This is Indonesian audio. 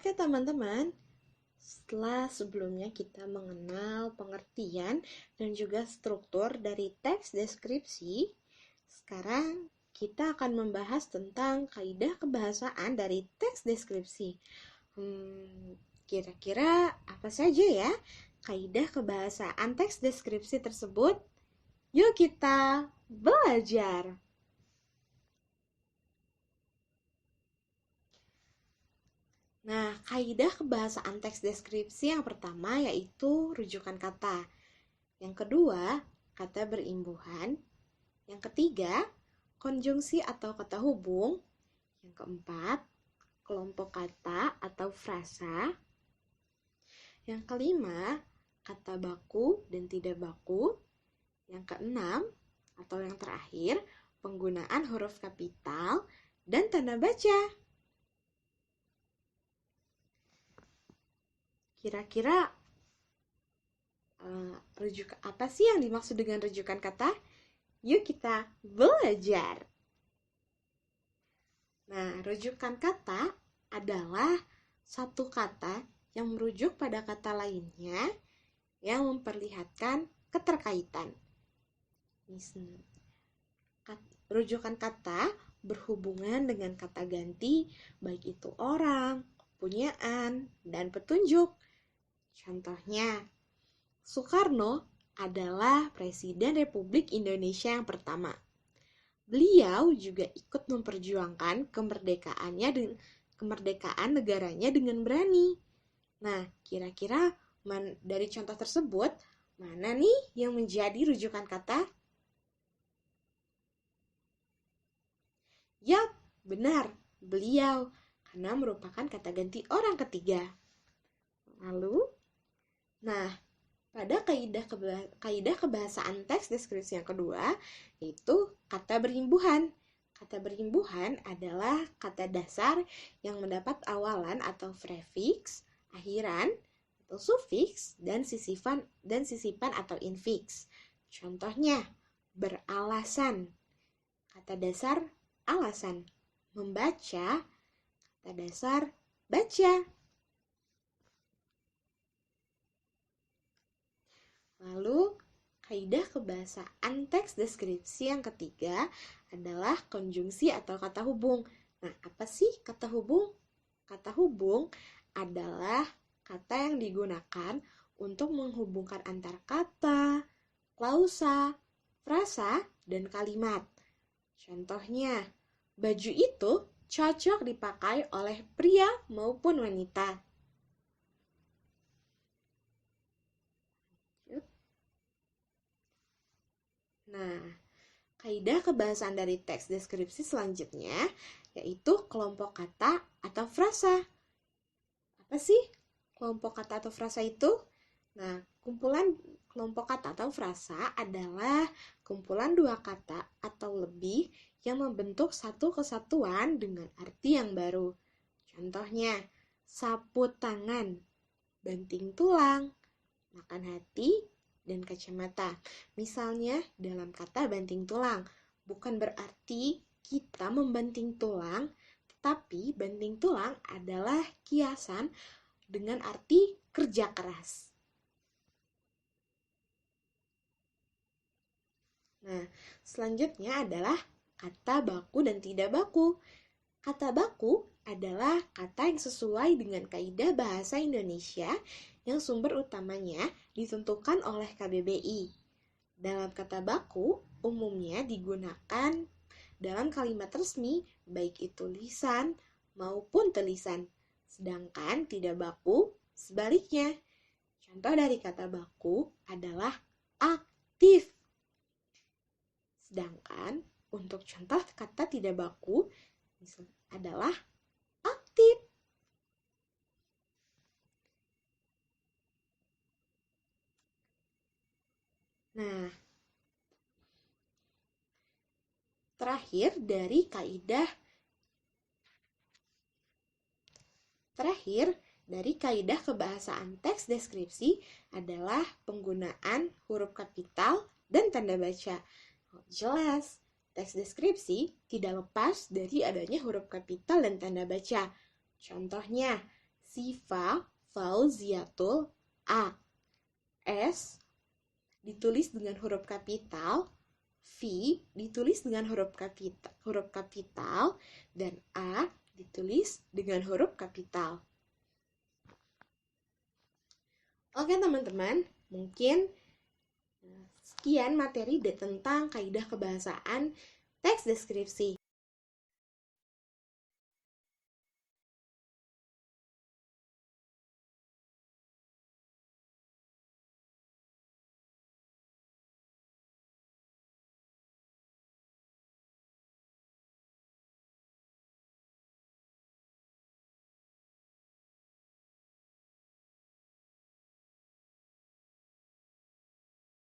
Oke teman-teman, setelah sebelumnya kita mengenal pengertian dan juga struktur dari teks deskripsi, sekarang kita akan membahas tentang kaidah kebahasaan dari teks deskripsi. Kira-kira apa saja ya kaidah kebahasaan teks deskripsi tersebut? Yuk kita belajar! Nah, kaidah kebahasaan teks deskripsi yang pertama yaitu rujukan kata. Yang kedua, kata berimbuhan. Yang ketiga, konjungsi atau kata hubung. Yang keempat, kelompok kata atau frasa. Yang kelima, kata baku dan tidak baku. Yang keenam, atau yang terakhir, penggunaan huruf kapital dan tanda baca. Kira-kira apa sih yang dimaksud dengan rujukan kata? Yuk kita belajar. Nah, rujukan kata adalah satu kata yang merujuk pada kata lainnya yang memperlihatkan keterkaitan. Rujukan kata berhubungan dengan kata ganti, baik itu orang, kepunyaan, dan petunjuk. Contohnya, Soekarno adalah Presiden Republik Indonesia yang pertama. Beliau juga ikut memperjuangkan kemerdekaan negaranya dengan berani. Nah, kira-kira dari contoh tersebut, mana nih yang menjadi rujukan kata? Yap, benar, beliau, karena merupakan kata ganti orang ketiga. Lalu, pada kaidah kebahasaan teks deskripsi yang kedua, yaitu kata berimbuhan. Kata berimbuhan adalah kata dasar yang mendapat awalan atau prefiks, akhiran, atau sufiks, dan sisipan atau infiks. Contohnya, beralasan. Kata dasar alasan. Membaca. Kata dasar baca. Lalu, kaidah kebahasaan teks deskripsi yang ketiga adalah konjungsi atau kata hubung. Nah, apa sih kata hubung? Kata hubung adalah kata yang digunakan untuk menghubungkan antar kata, klausa, frasa, dan kalimat. Contohnya, baju itu cocok dipakai oleh pria maupun wanita. Nah, kaidah kebahasaan dari teks deskripsi selanjutnya yaitu kelompok kata atau frasa. Apa sih kelompok kata atau frasa itu? Nah, kumpulan kelompok kata atau frasa adalah kumpulan dua kata atau lebih yang membentuk satu kesatuan dengan arti yang baru. Contohnya, sapu tangan, banting tulang, makan hati, dan kacamata. Misalnya dalam kata banting tulang, bukan berarti kita membanting tulang, tetapi banting tulang adalah kiasan dengan arti kerja keras. Nah, selanjutnya adalah kata baku dan tidak baku. Kata baku adalah kata yang sesuai dengan kaidah bahasa Indonesia yang sumber utamanya ditentukan oleh KBBI. Dalam kata baku, umumnya digunakan dalam kalimat resmi, baik itu lisan maupun tulisan. Sedangkan tidak baku, sebaliknya. Contoh dari kata baku adalah aktif. Sedangkan untuk contoh kata tidak baku adalah aktif. Nah, terakhir dari kaidah kebahasaan teks deskripsi adalah penggunaan huruf kapital dan tanda baca. Jelas, teks deskripsi tidak lepas dari adanya huruf kapital dan tanda baca. Contohnya, Siva Fauziatul A. S ditulis dengan huruf kapital, V ditulis dengan huruf kapital, dan A ditulis dengan huruf kapital. Oke teman-teman, mungkin sekian materi tentang kaidah kebahasaan teks deskripsi.